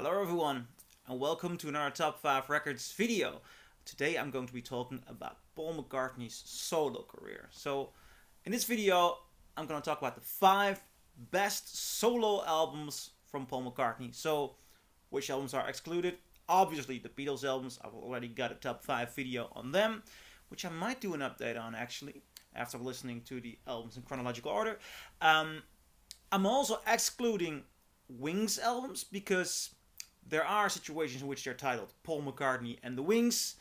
Hello everyone and welcome to another Top 5 Records video. Today I'm going to be talking about Paul McCartney's solo career. So in this video I'm going to talk about the 5 best solo albums from Paul McCartney. So which albums are excluded? Obviously the Beatles albums. I've already got a top 5 video on them, which I might do an update on actually after listening to the albums in chronological order. I'm also excluding Wings albums because there are situations in which they're titled Paul McCartney and the Wings.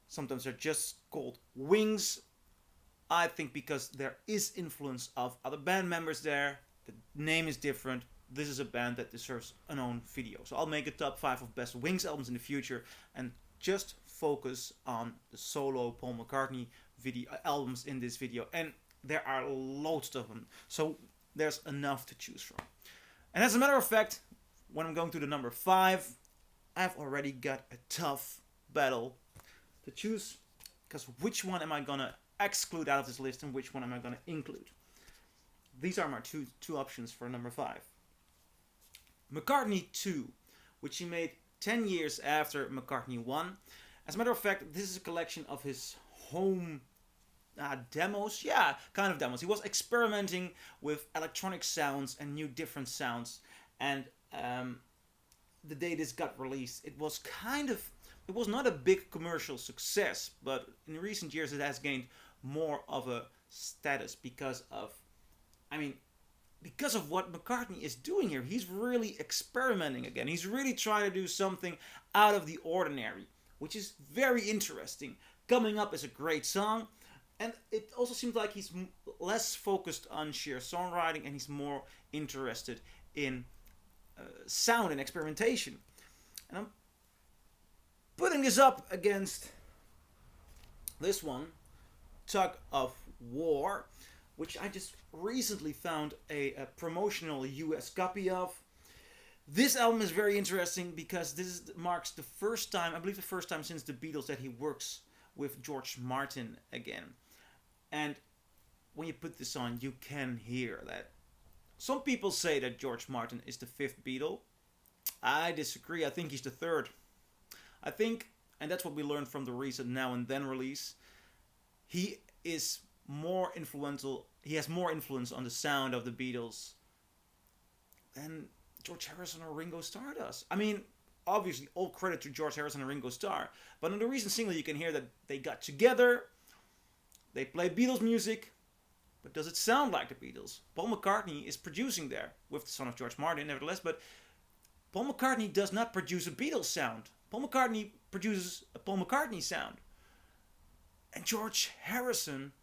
Sometimes they're just called Wings. I think because there is influence of other band members there, the name is different. This is a band that deserves an own video. So I'll make a top 5 of best Wings albums in the future and just focus on the solo Paul McCartney video albums in this video. And there are loads of them. So there's enough to choose from. And as a matter of fact, when I'm going to the number 5, I've already got a tough battle to choose. Because which one am I going to exclude out of this list and which one am I going to include? These are my two options for number 5. McCartney II, which he made 10 years after McCartney I. As a matter of fact, this is a collection of his home demos. Yeah, kind of demos. He was experimenting with electronic sounds and new different sounds. And the day this got released, it was not a big commercial success, but in recent years it has gained more of a status because of what McCartney is doing here. He's really experimenting again. He's really trying to do something out of the ordinary, which is very interesting. Coming Up is a great song, and it also seems like he's less focused on sheer songwriting and he's more interested in sound and experimentation. And I'm putting this up against this one, Tug of War, which I just recently found a promotional US copy of. This album is very interesting because this marks the first time, I believe the first time since the Beatles, that he works with George Martin again. And when you put this on, you can hear that. Some people say that George Martin is the 5th Beatle. I disagree. I think he's the 3rd. I think, and that's what we learned from the recent Now and Then release, he is more influential. He has more influence on the sound of the Beatles than George Harrison or Ringo Starr does. I mean, obviously, all credit to George Harrison and Ringo Starr. But on the recent single, you can hear that they got together, they play Beatles music, but does it sound like the Beatles? Paul McCartney is producing there with the son of George Martin, nevertheless, but Paul McCartney does not produce a Beatles sound. Paul McCartney produces a Paul McCartney sound. And George Harrison,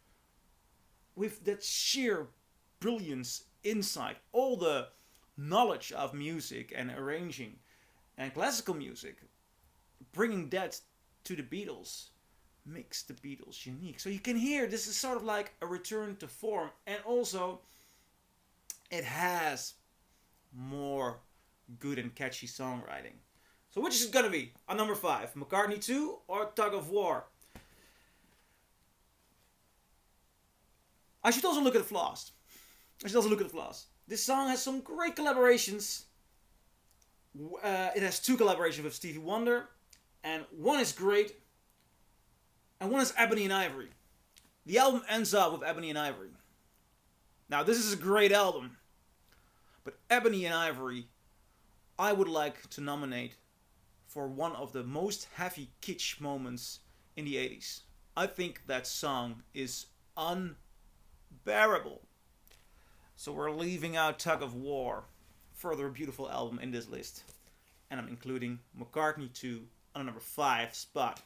with that sheer brilliance, insight, all the knowledge of music and arranging and classical music, bringing that to the Beatles makes the Beatles unique. So you can hear this is sort of like a return to form, and also it has more good and catchy songwriting. So which is it gonna be on number 5? McCartney II or Tug of War? I should also look at the flaws. This song has some great collaborations. It has 2 collaborations with Stevie Wonder, and one is great, and one is Ebony and Ivory. The album ends up with Ebony and Ivory. Now, this is a great album, but Ebony and Ivory, I would like to nominate for one of the most heavy kitsch moments in the 80s. I think that song is unbearable. So we're leaving out Tug of War, further beautiful album in this list. And I'm including McCartney II on the number 5 spot.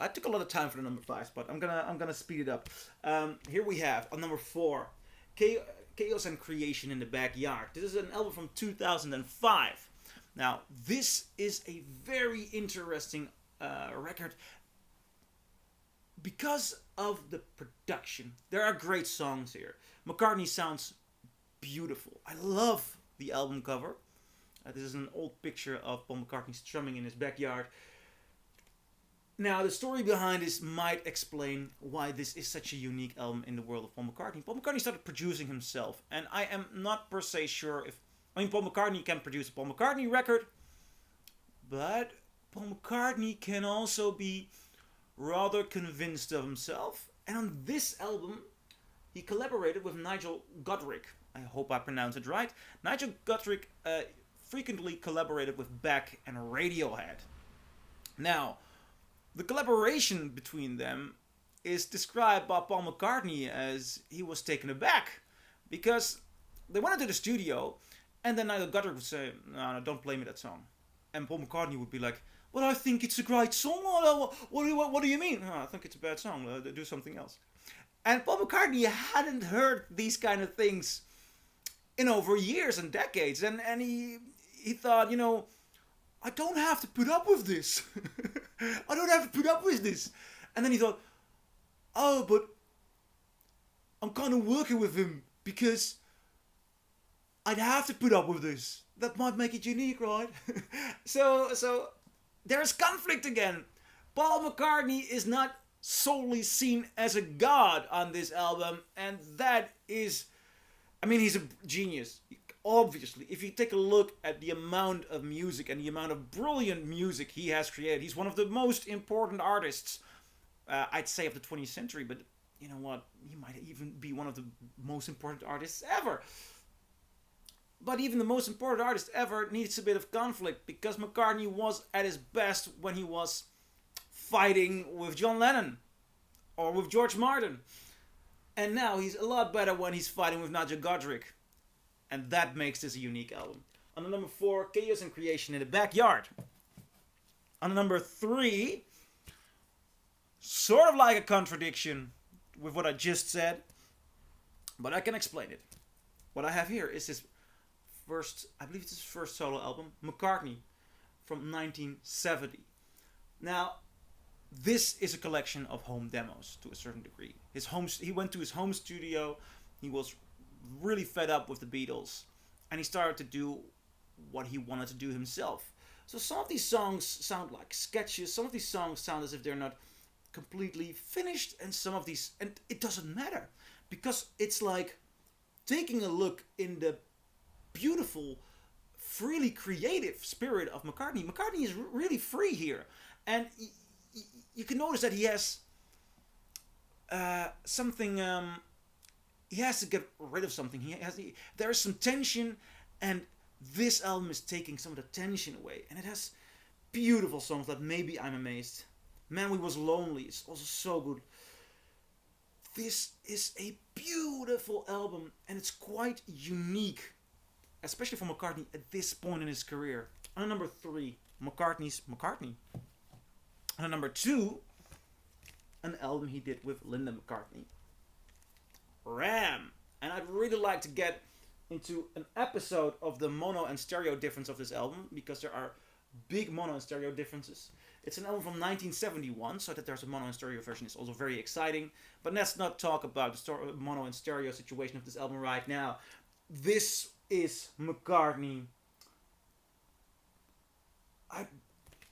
I took a lot of time for the number 5 spot. I'm gonna speed it up. Here we have on number 4, Chaos and Creation in the Backyard. This is an album from 2005. Now this is a very interesting record because of the production. There are great songs here. McCartney sounds beautiful. I love the album cover. This is an old picture of Paul McCartney strumming in his backyard. Now, the story behind this might explain why this is such a unique album in the world of Paul McCartney. Paul McCartney started producing himself, and I am not per se sure if I mean, Paul McCartney can produce a Paul McCartney record, but Paul McCartney can also be rather convinced of himself. And on this album, he collaborated with Nigel Godrich. I hope I pronounced it right. Nigel Godrich frequently collaborated with Beck and Radiohead. Now, the collaboration between them is described by Paul McCartney as he was taken aback because they went into the studio and then Nigel Godrich would say, no, don't play me that song. And Paul McCartney would be like, well, I think it's a great song. What do you mean? Oh, I think it's a bad song. Do something else. And Paul McCartney hadn't heard these kind of things in over years and decades. And he thought, I don't have to put up with this. I don't have to put up with this. And then he thought, oh, but I'm kind of working with him because I'd have to put up with this. That might make it unique, right? So there's conflict again. Paul McCartney is not solely seen as a god on this album, and that is, I mean, he's a genius. Obviously, if you take a look at the amount of music and the amount of brilliant music he has created, he's one of the most important artists, I'd say, of the 20th century, but you know what? He might even be one of the most important artists ever. But even the most important artist ever needs a bit of conflict, because McCartney was at his best when he was fighting with John Lennon or with George Martin. And now he's a lot better when he's fighting with Nigel Godrich. And that makes this a unique album. On the number 4, Chaos and Creation in the Backyard. On the number 3, sort of like a contradiction with what I just said, but I can explain it. What I have here is his first, I believe it's his first solo album, McCartney, from 1970. Now, this is a collection of home demos to a certain degree. He went to his home studio. He was really fed up with the Beatles, and he started to do what he wanted to do himself. So some of these songs sound like sketches. Some of these songs sound as if they're not completely finished, and it doesn't matter, because it's like taking a look in the beautiful, freely creative spirit of McCartney. McCartney is really free here, and you can notice that he has something. He has to get rid of something. There is some tension, and this album is taking some of the tension away. And it has beautiful songs like Maybe I'm Amazed. Man, We Was Lonely is also so good. This is a beautiful album, and it's quite unique, especially for McCartney at this point in his career. On number 3, McCartney's McCartney. On number 2, an album he did with Linda McCartney, Ram. And I'd really like to get into an episode of the mono and stereo difference of this album, because there are big mono and stereo differences. It's an album from 1971, so that there's a mono and stereo version is also very exciting. But let's not talk about the mono and stereo situation of this album right now. This is McCartney,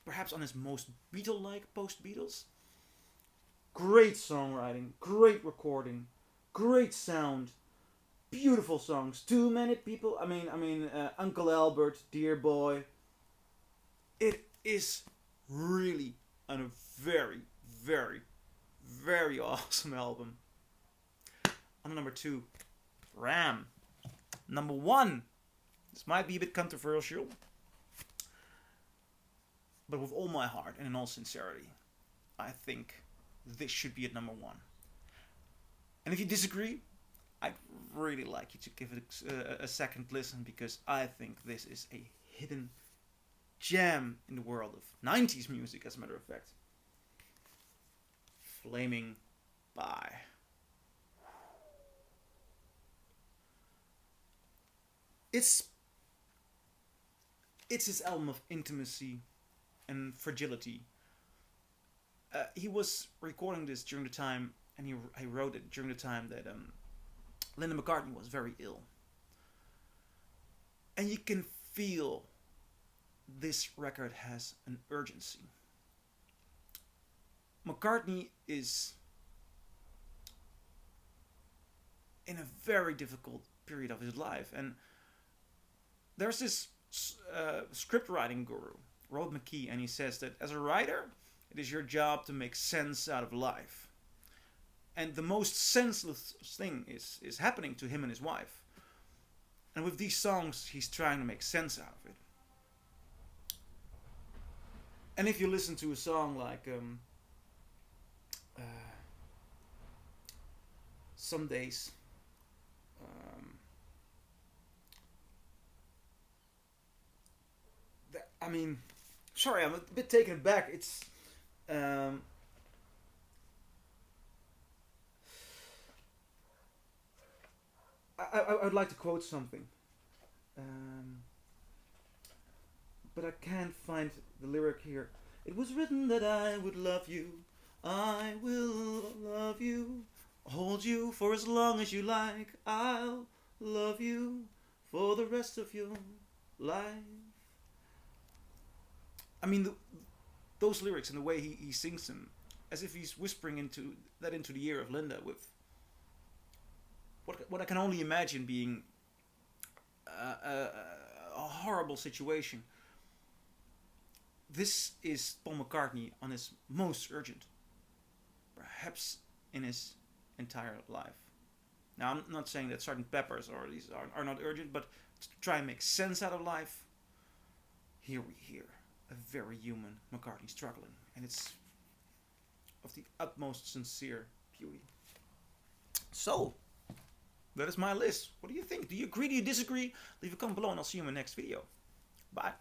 perhaps on his most Beatle-like post-Beatles. Great songwriting, great recording, great sound, beautiful songs. Too Many People. I mean, Uncle Albert, Dear Boy. It is really a very, very, very awesome album. On number 2, Ram. Number 1. This might be a bit controversial, but with all my heart and in all sincerity, I think this should be at number 1. And if you disagree, I'd really like you to give it a second listen, because I think this is a hidden gem in the world of 90s music, as a matter of fact. Flaming By. It's his album of intimacy and fragility. He was recording this during the time, and he wrote it during the time that Linda McCartney was very ill. And you can feel this record has an urgency. McCartney is in a very difficult period of his life, and there's this script writing guru, Rod McKee, and he says that as a writer, it is your job to make sense out of life. And the most senseless thing is happening to him and his wife. And with these songs, he's trying to make sense out of it. And if you listen to a song like Some Days, I mean, sorry, I'm a bit taken aback. It's I would like to quote something, but I can't find the lyric here. It was written that I would love you, I will love you, hold you for as long as you like. I'll love you for the rest of your life. I mean, those lyrics and the way he sings them, as if he's whispering into the ear of Linda with what I can only imagine being a horrible situation. This is Paul McCartney on his most urgent, perhaps in his entire life. Now, I'm not saying that Sgt. Pepper's or these are not urgent, but to try and make sense out of life, here we hear a very human McCartney struggling, and it's of the utmost sincere beauty. So, that is my list. What do you think? Do you agree? Do you disagree? Leave a comment below and I'll see you in my next video. Bye.